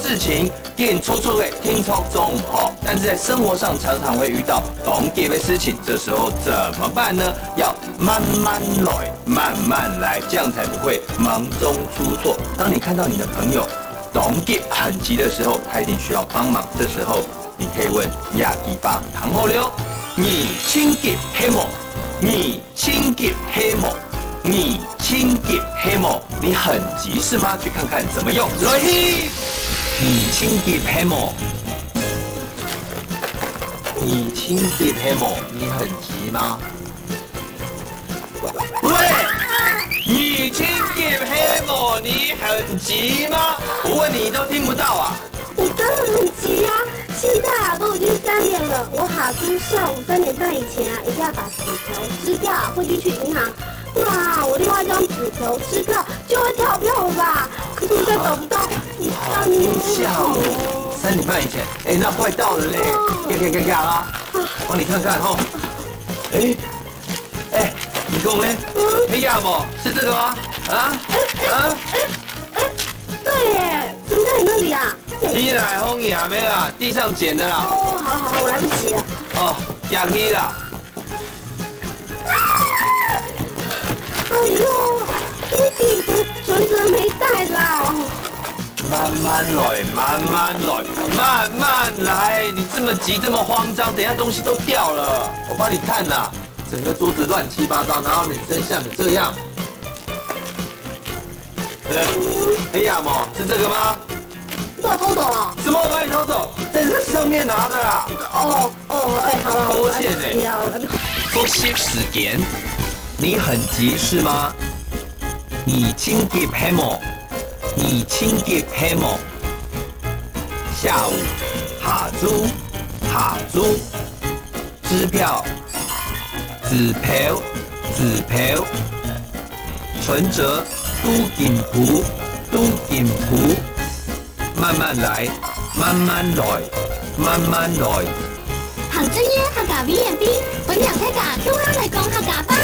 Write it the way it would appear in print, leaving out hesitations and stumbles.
事情，电粗粗的听从中好，但是在生活上常常会遇到懂给的事情，这时候怎么办呢？要慢慢来，慢慢来，这样才不会忙中出错。当你看到你的朋友懂给很急的时候，他一定需要帮忙，这时候你可以问亚迪巴唐后溜，你请给黑某，你请给黑某。你请给黑某，你很急是吗？去看看怎么用。来，你请给黑某，你请给黑某，你很急吗？喂，你请给黑某，你很急吗？我问你都听不到啊！我当然很急啊！现在都已经3点了，我卡住上午3点半以前一定要把纸条吃掉，汇进去银行。哇，我另外一张纸条吃掉就会跳票了吧？可是我现在找不到。下午3点半以前，那快到了嘞！给啊！帮你看看哈。你讲嘞？黑亚不？是这个吗？对耶，怎么在你那里啊？你来红也没啦，地上捡的啦。哦，好，我来不及了。哦，亚去啦。哎呦，弟弟的存折没带啦。慢慢来，慢慢来。你这么急，这么慌张，等一下东西都掉了。我帮你看啦，整个桌子乱七八糟，然后女生像你这样。哎呀，毛是这个吗？我偷走了。什么？我把你偷走？在这上面拿的啦。好了，抱歉呢。复习时间。你很急是吗？你请给黑某，你请给黑某。下午下租，支票，纸票，存折，都金铺，慢慢来，行真耶，客家 V&B，本人客家中央嚟講客家吧。